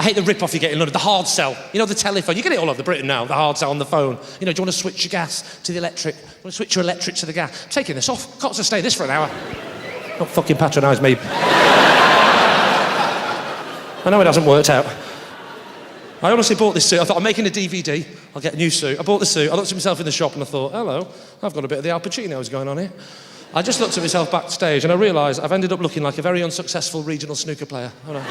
hate the rip-off you get in London, the hard sell. You know, the telephone. You get it all over Britain now, the hard sell on the phone. You know, do you want to switch your gas to the electric? Do you want to switch your electric to the gas? I'm taking this off. Can't sustain this for an hour. Don't fucking patronise me. I know it hasn't worked out. I honestly bought this suit. I thought, I'm making a DVD. I'll get a new suit. I bought the suit. I looked at myself in the shop and I thought, hello, I've got a bit of the Al Pacino's going on here. I just looked at myself backstage and I realised I've ended up looking like a very unsuccessful regional snooker player. Hold on.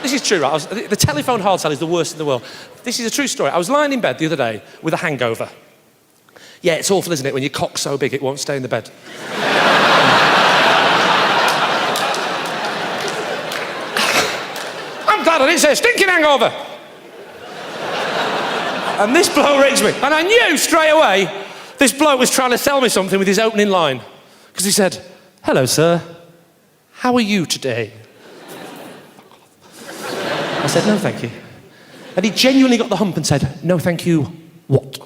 This is true, right? The telephone hard sell is the worst in the world. This is a true story. I was lying in bed the other day with a hangover. Yeah, it's awful, isn't it, when your cock's so big it won't stay in the bed. I'm glad I didn't say stinking hangover. And this bloke rings me. And I knew straight away this bloke was trying to sell me something with his opening line. Because he said, hello, sir. How are you today? I said, no, thank you. And he genuinely got the hump and said, no, thank you, what?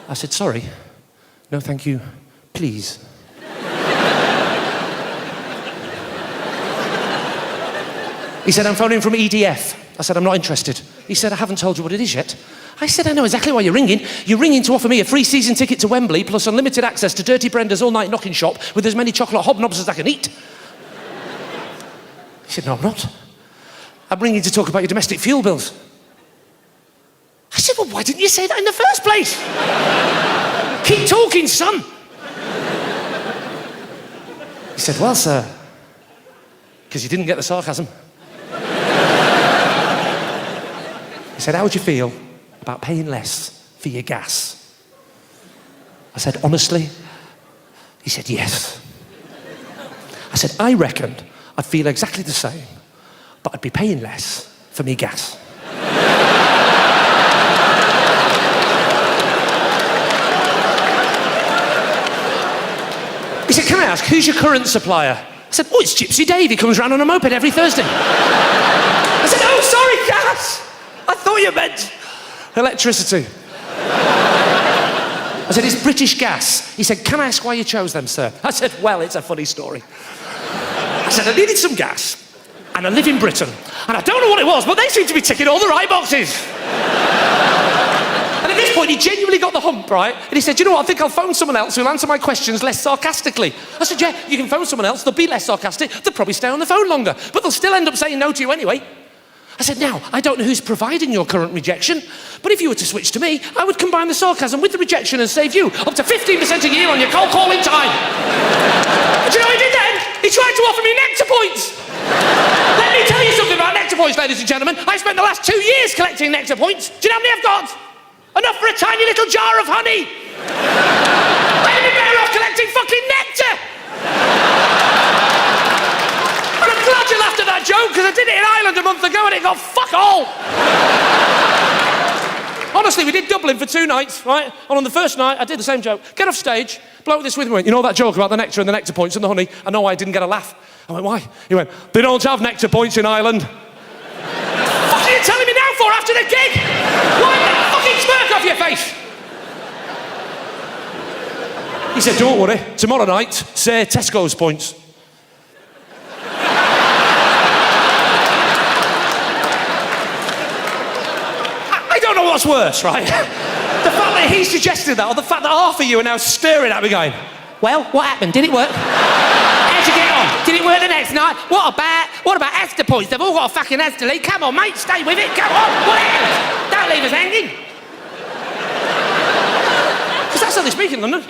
I said, sorry. No, thank you, please. He said, I'm phoning from EDF. I said, I'm not interested. He said, I haven't told you what it is yet. I said, I know exactly why you're ringing. You're ringing to offer me a free season ticket to Wembley plus unlimited access to Dirty Brenda's all-night knocking shop with as many chocolate hobnobs as I can eat. He said, no, I'm not. I'm ringing to talk about your domestic fuel bills. I said, well, why didn't you say that in the first place? Keep talking, son. He said, well, sir, because you didn't get the sarcasm. He said, how would you feel about paying less for your gas? I said, honestly? He said, yes. I said, I reckon I'd feel exactly the same, but I'd be paying less for me gas. He said, can I ask, who's your current supplier? I said, oh, it's Gypsy Dave. He comes round on a moped every Thursday. I said, oh, sorry, gas. I thought you meant electricity. I said, it's British Gas. He said, can I ask why you chose them, sir? I said, well, it's a funny story. I said, I needed some gas, and I live in Britain, and I don't know what it was, but they seem to be ticking all the right boxes. And at this point, he genuinely got the hump, right? And he said, you know what, I think I'll phone someone else who'll answer my questions less sarcastically. I said, yeah, you can phone someone else, they'll be less sarcastic, they'll probably stay on the phone longer, but they'll still end up saying no to you anyway. I said, now, I don't know who's providing your current rejection, but if you were to switch to me, I would combine the sarcasm with the rejection and save you up to 15% a year on your cold calling time. Do you know what he did then? He tried to offer me nectar points. Let me tell you something about nectar points, ladies and gentlemen. I spent the last 2 years collecting nectar points. Do you know how many I've got? Enough for a tiny little jar of honey. I'd be better off collecting fucking nectar. And I'm glad you laughed at that joke, because I did it in Ireland a month ago and it got fuck all. Honestly, we did Dublin for 2 nights, right? And on the first night, I did the same joke. Get off stage, bloke this with me went, you know that joke about the nectar and the nectar points and the honey? I know I didn't get a laugh. I went, why? He went, they don't have nectar points in Ireland. What are you telling me now for after the gig? Wipe that fucking smirk off your face. He said, don't worry, tomorrow night, say Tesco's points. I don't know what's worse, right? The fact that he suggested that, or the fact that half of you are now staring at me going, well, what happened? Did it work? How'd you get on? Did it work the next night? What about Astor points? They've all got a fucking Astor lead. Come on, mate, stay with it. Go on, what else? Don't leave us hanging. Because that's how they speak in London.